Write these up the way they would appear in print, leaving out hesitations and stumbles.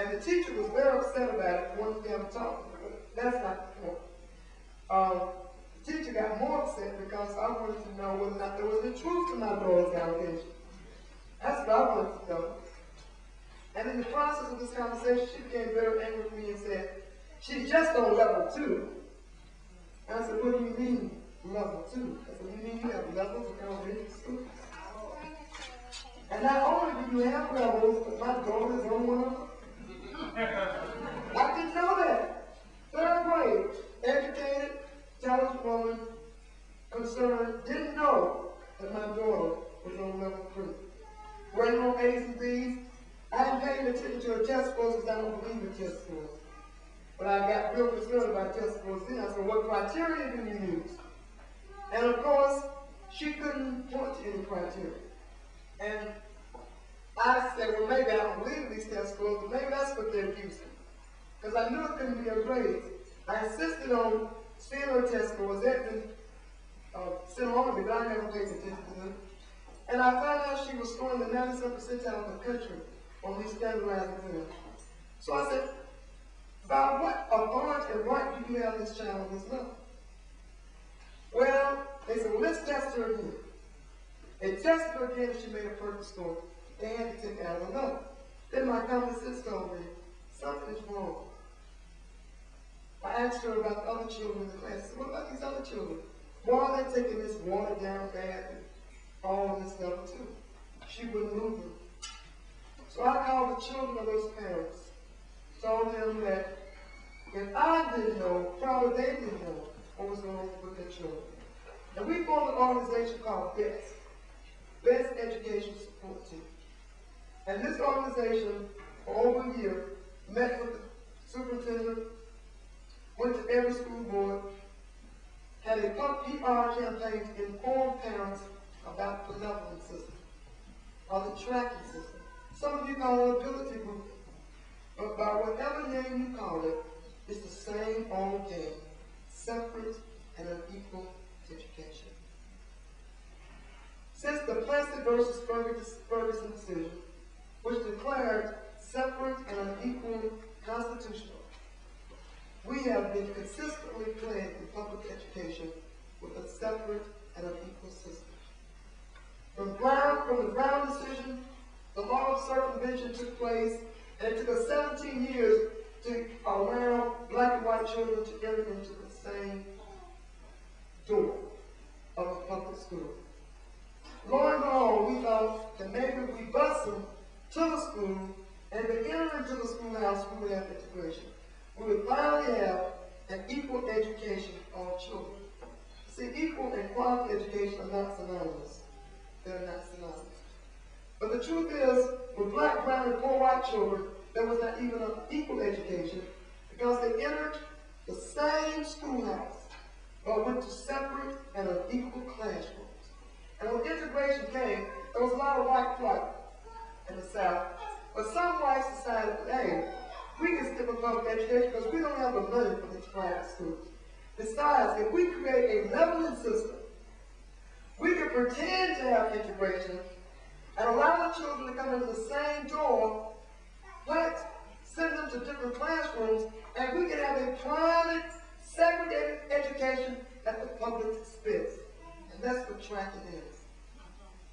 And the teacher was very upset about it, wanted them to talk. That's not the point. The teacher got more upset because I wanted to know whether or not there was any truth to my daughter's allegation. That's what I wanted to know. And in the process of this conversation, she became very angry with me and said, she's just on level 2. And I said, what do you mean, level 2? I said, you mean you have levels of elementary school? And not only do you have levels, but my daughter is on one of them. I didn't know that. 3rd grade, educated, intelligent woman, concerned, didn't know that my daughter was on level 3. Waiting on A's and B's. I hadn't paid attention to her test scores because I don't believe in test scores. But I got real concerned about test scores then. I said, what criteria do you use? And of course, she couldn't point to any criteria. And I said, well, maybe I don't believe in these test scores, but maybe that's what they're using. Because I knew it couldn't be her grades. I insisted on seeing her test scores. They'd been sent on to me, but I never paid attention to them. And I found out she was scoring the 97th percentile in the country on these standardized exams. So I said, by what authority and right do you have this child on this level? Well, they said, well, let's test her again. They tested her again and she made a perfect score. They had to take out of level. Then my common sense told me, something is wrong. I asked her about the other children in the class. I said, what about these other children? Why are they taking this watered down bath and all of this level 2? She wouldn't move them. So I called the children of those parents, told them that if I didn't know, probably they didn't know what was going on with their children. And we formed an organization called BEST, Best Education Support Team. And this organization, for over a year, met with the superintendent, went to every school board, had a PR campaign to inform parents about the leveling system, or the tracking system. Some of you call it ability grouping. But by whatever name you call it, it's the same old game, separate and unequal education. Since the Plessy versus Ferguson decision, which declared separate and unequal constitutional, we have been consistently plagued in public education with a separate and unequal system. From the Brown decision, the law of circumvention took place, and it took us 17 years to allow black and white children to enter into the same door of a public school. Lo and behold, we thought that maybe if we bus them to the school and they enter into the schoolhouse, we would have integration. We would finally have an equal education for all children. See, equal and quality education are not synonymous. They're not synonymous. But the truth is, with black, brown, and poor white children, there was not even an equal education because they entered the same schoolhouse, but went to separate and unequal classrooms. And when integration came, there was a lot of white flight in the South. But some whites decided, hey, we can stick with public education because we don't have the money for these private schools. Besides, if we create a leveling system, we can pretend to have integration and allow the children to come into the same door, but send them to different classrooms, and we can have a private, segregated education at the public expense. And that's what tracking is.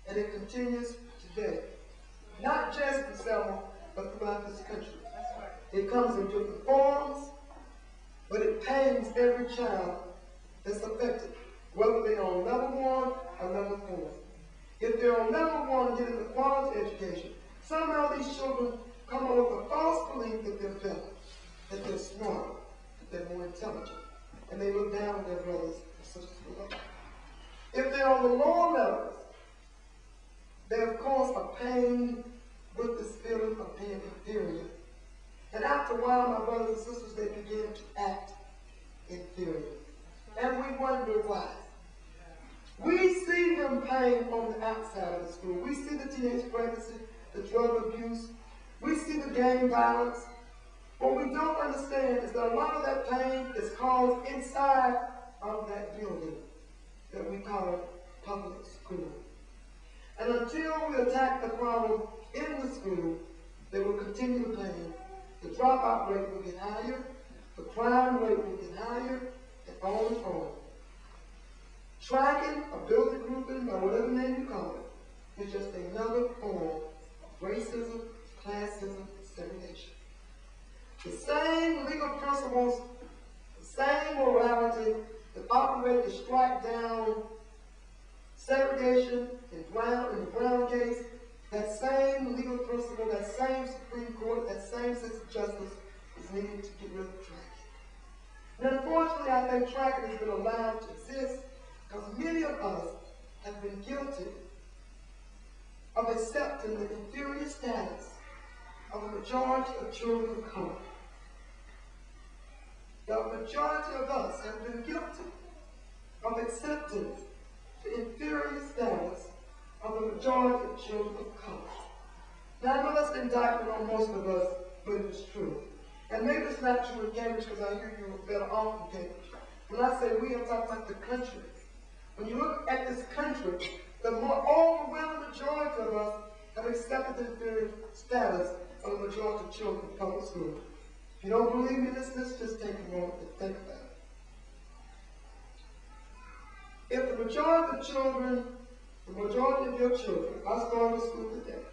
And it continues today. Not just in Selma, but throughout this country. It comes in different forms, but it pains every child that's affected, whether they're on level 1 or level 4. If they're on level 1 getting the quality education, somehow these children come up with a false belief that they're better, that they're smarter, that they're more intelligent, and they look down on their brothers and sisters below. If they're on the lower levels, they of course are pained with this feeling of being inferior. And after a while, my brothers and sisters, they begin to act inferior. And we wonder why. We see them pain on the outside of the school. We see the teenage pregnancy, the drug abuse. We see the gang violence. What we don't understand is that a lot of that pain is caused inside of that building that we call public school. And until we attack the problem in the school, they will continue the pain the dropout rate will get higher, the crime rate will get higher, and on and on. Tracking, ability grouping, or whatever name you call it, is just another form of racism, classism, and segregation. The same legal principles, the same morality that operate to strike down segregation in the Brown case, that same legal principle, that same Supreme Court, that same sense of justice is needed to get rid of tracking. And unfortunately, I think tracking has been allowed to exist because many of us have been guilty of accepting the inferior status of a majority of children of color. The majority of us have been guilty of accepting the inferior status of the majority of children of color. Now, I know that's an indictment on most of us, but it's true. And maybe it's not true in Cambridge because I hear you were better off in Cambridge. When I say we, I'm talking about the country. When you look at this country, the more overwhelming majority of us have accepted the inferior status of the majority of children in public school. If you don't believe me, let's just take a moment to think about it. If the majority of children, the majority of your children, if I started school today,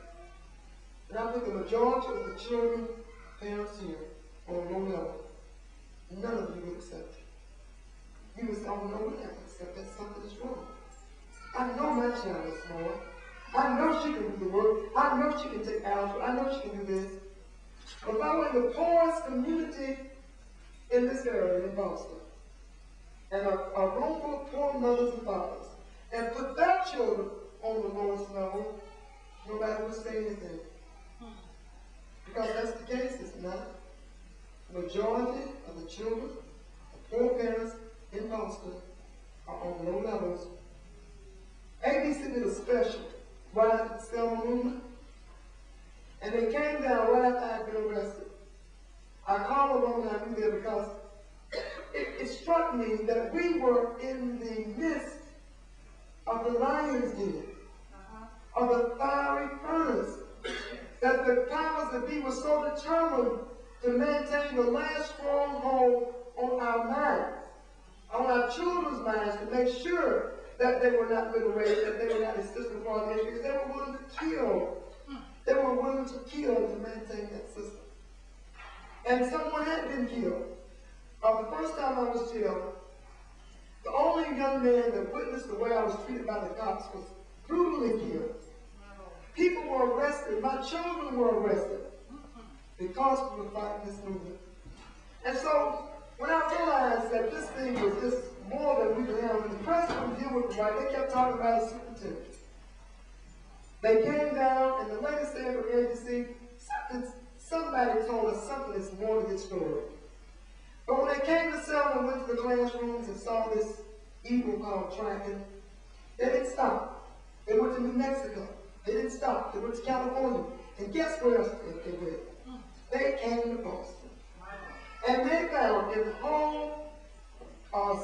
and I put the majority of the children, parents here, on a low level, none of you would accept it. You would say, oh, no, we're not going to accept that. Something is wrong. I know my child is smart. I know she can do the work. I know she can take algebra. I know she can do this. But if I were in the poorest community in this area, in Boston, and a room full of poor mothers and fathers, and put their children on the lowest level, nobody would say anything. Because that's the case, it's not. The majority of the children of poor parents in Boston are on low levels. ABC did a special right after the Selma movement, and they came down right after I had been arrested. I called a woman I knew there because it struck me that we were in the midst of the lion's den, of the fiery furnace, that the powers that be were so determined to maintain the last stronghold on our minds, on our children's minds, to make sure that they were not liberated, that they were not assisted for our nation, because they were willing to kill. They were willing to kill to maintain that system. And someone had been killed. The first time I was jailed, the only young man that witnessed the way I was treated by the cops was brutally killed. People were arrested. My children were arrested because we were fighting this movement. And so, when I realized that this thing was just more than we could handle, and the press wouldn't deal with it right, they kept talking about a superintendent. They came down, and the lady said from ABC, somebody told us something is more to this story. But when they came to Selma and went to the classrooms and saw this evil called tracking, they didn't stop. They went to New Mexico. They didn't stop. They went to California. And guess where else they went? They came to Boston. And they found in the whole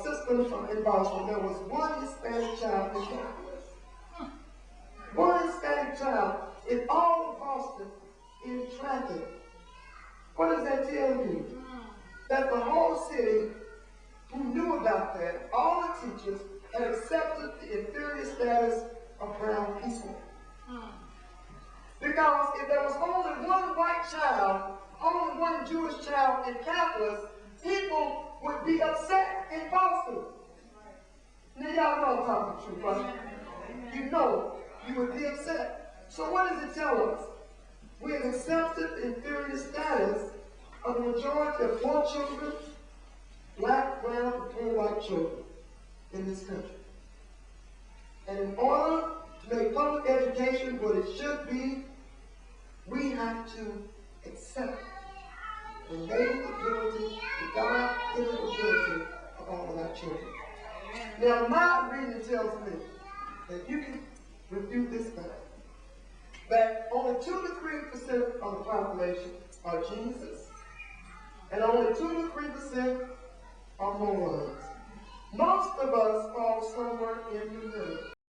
system in Boston, there was one Hispanic child in Calculus. One Hispanic child in all of Boston in tracking. What does that tell you? That the whole city who knew about that, all the teachers, had accepted the inferior status of brown people. Because if there was only one white child, only one Jewish child in calculus, people would be upset in Boston. Now y'all know I'm talking the truth, right? You know you would be upset. So what does it tell us? We have accepted the inferior status of the majority of poor children, black, brown, and poor white children in this country. And in order to make public education what it should be, we have to accept the native ability, the God-given ability of all of our children. Now, my reading tells me that you can refute this fact, that only 2 to 3% of the population are geniuses, and only 2 to 3% are morons. Most of us fall somewhere in the middle.